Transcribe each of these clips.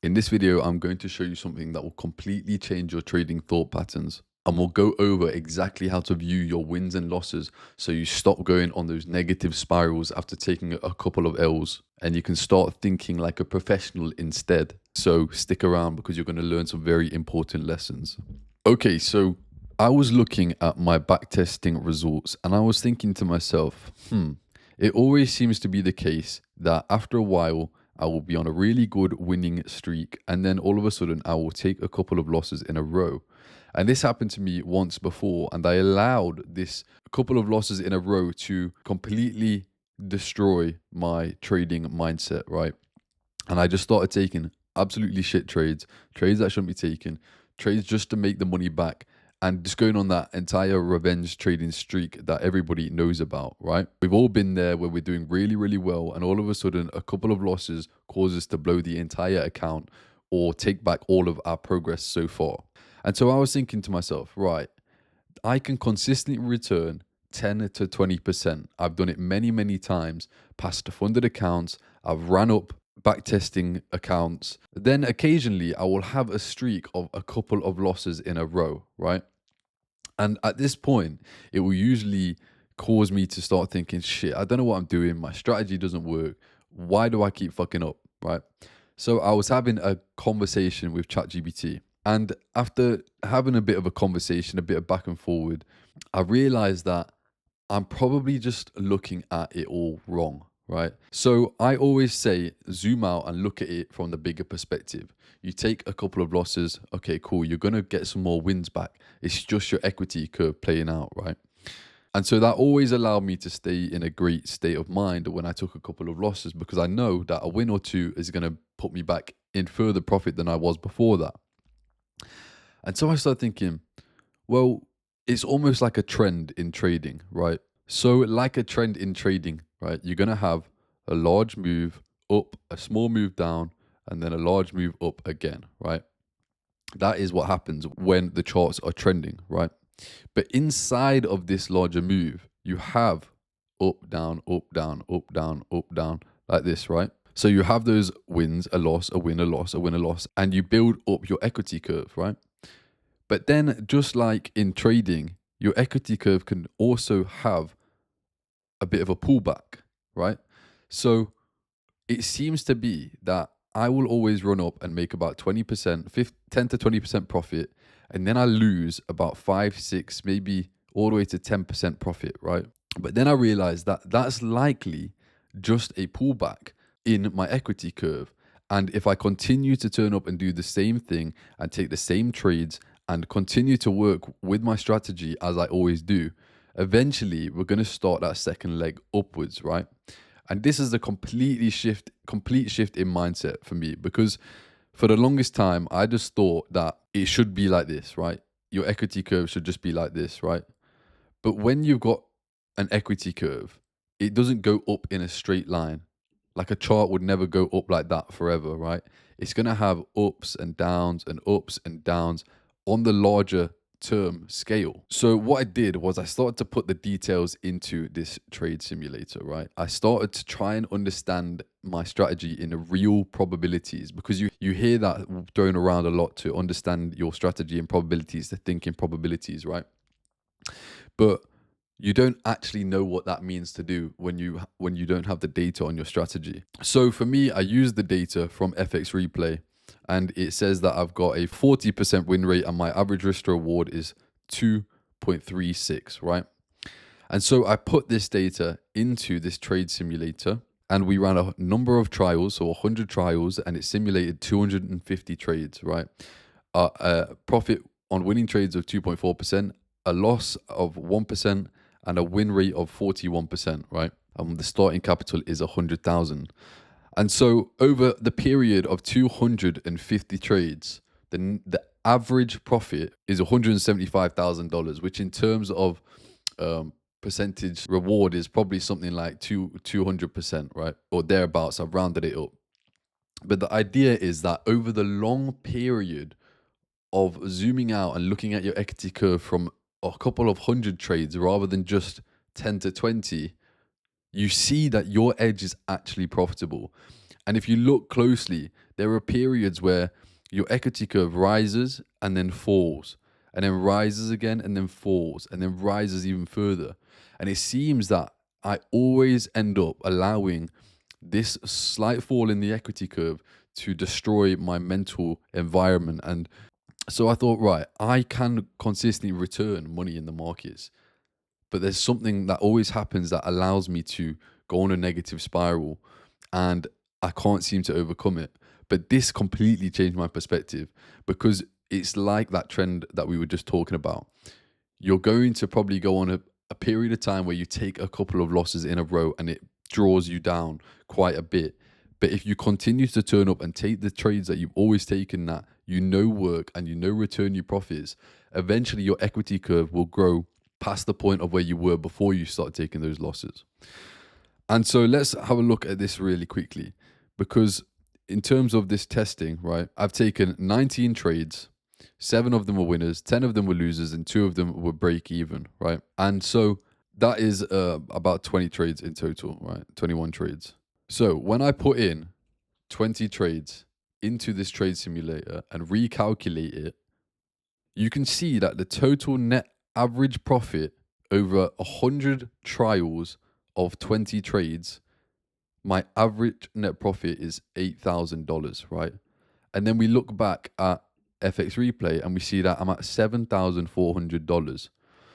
In this video, I'm going to show you something that will completely change your trading thought patterns. And we'll go over exactly how to view your wins and losses so you stop going on those negative spirals after taking a couple of L's and you can start thinking like a professional instead. So stick around because you're going to learn some very important lessons. Okay, so I was looking at my backtesting results and I was thinking to myself, it always seems to be the case that after a while, I will be on a really good winning streak, and then all of a sudden, I will take a couple of losses in a row. And this happened to me once before, and I allowed this couple of losses in a row to completely destroy my trading mindset, right? And I just started taking absolutely shit trades, trades that shouldn't be taken, trades just to make the money back, and just going on that entire revenge trading streak that everybody knows about, right? We've all been there where we're doing really, really well, and all of a sudden, a couple of losses cause us to blow the entire account or take back all of our progress so far. And so I was thinking to myself, right, I can consistently return 10 to 20%. I've done it many, many times, past funded accounts. I've ran up backtesting accounts. Then occasionally I will have a streak of a couple of losses in a row, right? And at this point, it will usually cause me to start thinking, shit, I don't know what I'm doing. My strategy doesn't work. Why do I keep fucking up, right? So I was having a conversation with ChatGPT. And after having a bit of a conversation, a bit of back and forward, I realized that I'm probably just looking at it all wrong, right? So I always say zoom out and look at it from the bigger perspective. You take a couple of losses, okay, cool, you're going to get some more wins back. It's just your equity curve playing out, right? And so that always allowed me to stay in a great state of mind when I took a couple of losses because I know that a win or two is going to put me back in further profit than I was before that. And so I started thinking, well, it's almost like a trend in trading, right? So, like a trend in trading, right? You're going to have a large move up, a small move down, and then a large move up again, right? That is what happens when the charts are trending, right? But inside of this larger move, you have up, down, up, down, up, down, up, down, like this, right? So you have those wins, a loss, a win, a loss, a win, a loss, and you build up your equity curve, right? But then, just like in trading, your equity curve can also have a bit of a pullback, right? So it seems to be that I will always run up and make about 20%, 10 to 20% profit, and then I lose about 5, 6, maybe all the way to 10% profit, right? But then I realized that that's likely just a pullback in my equity curve. And if I continue to turn up and do the same thing and take the same trades and continue to work with my strategy as I always do, eventually we're going to start that second leg upwards, right? And this is a complete shift in mindset for me because for the longest time, I just thought that it should be like this, right? Your equity curve should just be like this, right? But when you've got an equity curve, it doesn't go up in a straight line. Like a chart would never go up like that forever, right? It's going to have ups and downs on the larger term scale. So what I did was I started to put the details into this trade simulator, right? I started to try and understand my strategy in real probabilities because you hear that thrown around a lot to understand your strategy in probabilities, to think in probabilities, right? But you don't actually know what that means to do when you don't have the data on your strategy. So for me, I use the data from FX Replay, and it says that I've got a 40% win rate and my average risk to reward is 2.36, right? And so I put this data into this trade simulator and we ran a number of trials, so 100 trials, and it simulated 250 trades, right? A profit on winning trades of 2.4%, a loss of 1%, and a win rate of 41%, right? The starting capital is 100,000. And so over the period of 250 trades, the average profit is $175,000, which in terms of percentage reward is probably something like 200%, right? Or thereabouts. I've rounded it up. But the idea is that over the long period of zooming out and looking at your equity curve from a couple of hundred trades rather than just 10 to 20, you see that your edge is actually profitable. And if you look closely, there are periods where your equity curve rises and then falls, and then rises again and then falls, and then rises even further. And it seems that I always end up allowing this slight fall in the equity curve to destroy my mental environment. And so I thought, right, I can consistently return money in the markets, but there's something that always happens that allows me to go on a negative spiral, and I can't seem to overcome it. But this completely changed my perspective, because it's like that trend that we were just talking about. You're going to probably go on a period of time where you take a couple of losses in a row and it draws you down quite a bit. But if you continue to turn up and take the trades that you've always taken, that you know work and you know return you profits, eventually your equity curve will grow past the point of where you were before you start taking those losses. And so let's have a look at this really quickly, because in terms of this testing, right, I've taken 19 trades, 7 of them were winners, 10 of them were losers, and 2 of them were break even, right? And so that is about 20 trades in total, right? 21 trades. So when I put in 20 trades into this trade simulator and recalculate it, you can see that the total net average profit over 100 trials of 20 trades, my average net profit is $8,000, right? And then we look back at FX Replay and we see that I'm at $7,400.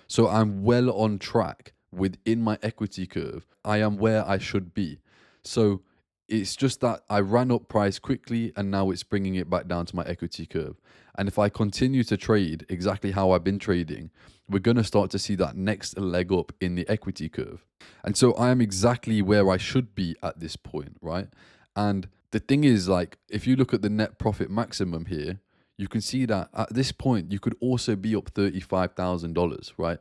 So I'm well on track within my equity curve. I am where I should be. So it's just that I ran up price quickly and now it's bringing it back down to my equity curve. And if I continue to trade exactly how I've been trading, we're going to start to see that next leg up in the equity curve. And so I am exactly where I should be at this point, right? And the thing is, like, if you look at the net profit maximum here, you can see that at this point, you could also be up $35,000, right?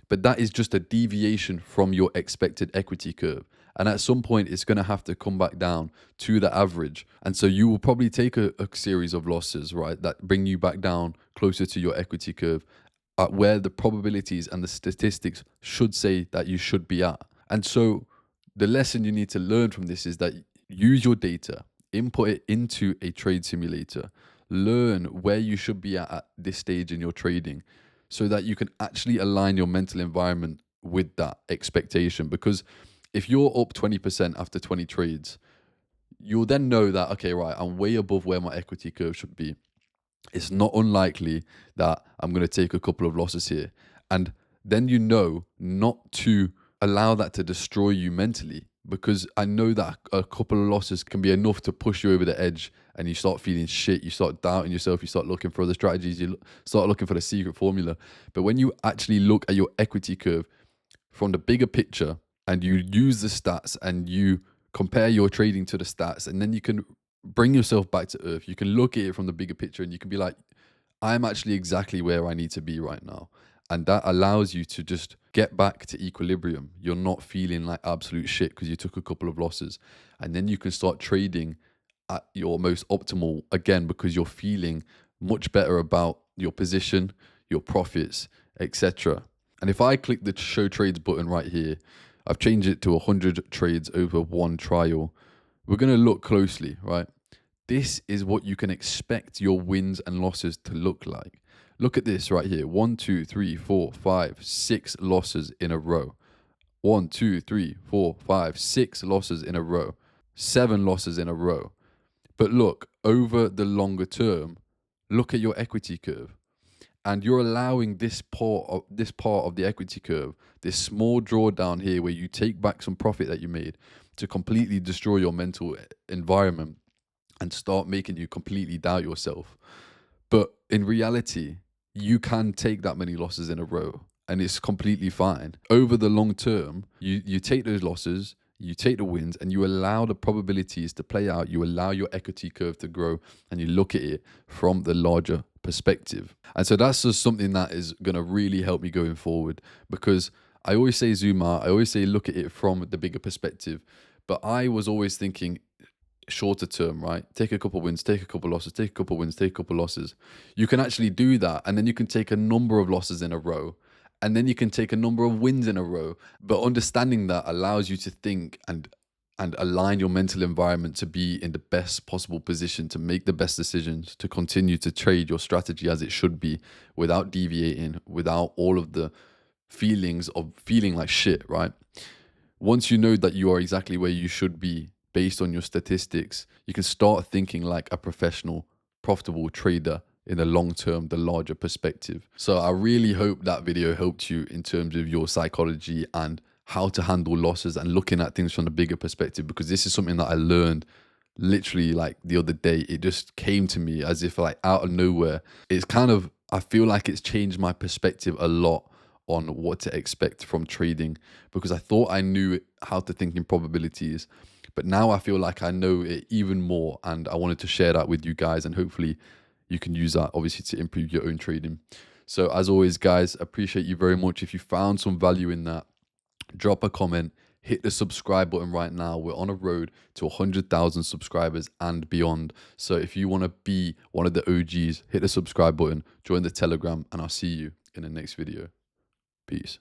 But that is just a deviation from your expected equity curve. And at some point, it's going to have to come back down to the average. And so you will probably take a series of losses, right, that bring you back down closer to your equity curve, at where the probabilities and the statistics should say that you should be at. And so the lesson you need to learn from this is that use your data, input it into a trade simulator, learn where you should be at this stage in your trading, so that you can actually align your mental environment with that expectation. Because if you're up 20% after 20 trades, you'll then know that, okay, right, I'm way above where my equity curve should be. It's not unlikely that I'm going to take a couple of losses here. And then you know not to allow that to destroy you mentally, because I know that a couple of losses can be enough to push you over the edge and you start feeling shit, you start doubting yourself, you start looking for other strategies, you start looking for the secret formula. But when you actually look at your equity curve from the bigger picture and you use the stats and you compare your trading to the stats, and then you can bring yourself back to earth, you can look at it from the bigger picture and you can be like, I'm actually exactly where I need to be right now. And that allows you to just get back to equilibrium. You're not feeling like absolute shit because you took a couple of losses. And then you can start trading at your most optimal again, because you're feeling much better about your position, your profits, etc. And if I click the show trades button right here, I've changed it to 100 trades over one trial. We're going to look closely, right? This is what you can expect your wins and losses to look like. Look at this right here. 1, 2, 3, 4, 5, 6 losses in a row. 1, 2, 3, 4, 5, 6 losses in a row. 7 losses in a row. But look, over the longer term, look at your equity curve. And you're allowing this part of the equity curve, this small drawdown here where you take back some profit that you made, to completely destroy your mental environment and start making you completely doubt yourself. But in reality, you can take that many losses in a row and it's completely fine. Over the long term, you take those losses, you take the wins, and you allow the probabilities to play out. You allow your equity curve to grow and you look at it from the larger perspective. And so that's just something that is going to really help me going forward, because I always say zoom out. I always say look at it from the bigger perspective. But I was always thinking shorter term, right? Take a couple wins, take a couple losses, take a couple wins, take a couple losses. You can actually do that. And then you can take a number of losses in a row. And then you can take a number of wins in a row. But understanding that allows you to think and and align your mental environment to be in the best possible position to make the best decisions, to continue to trade your strategy as it should be without deviating, without all of the feelings of feeling like shit, right? Once you know that you are exactly where you should be based on your statistics, you can start thinking like a professional, profitable trader in the long term, the larger perspective. So I really hope that video helped you in terms of your psychology and how to handle losses and looking at things from the bigger perspective, because this is something that I learned literally like the other day. It just came to me as if like out of nowhere. It's kind of, I feel like it's changed my perspective a lot on what to expect from trading, because I thought I knew how to think in probabilities, but now I feel like I know it even more, and I wanted to share that with you guys, and hopefully you can use that obviously to improve your own trading. So as always, guys, appreciate you very much. If you found some value in that, drop a comment, hit the subscribe button right now. We're on a road to 100,000 subscribers and beyond. So if you want to be one of the OGs, hit the subscribe button, join the Telegram, and I'll see you in the next video. Peace.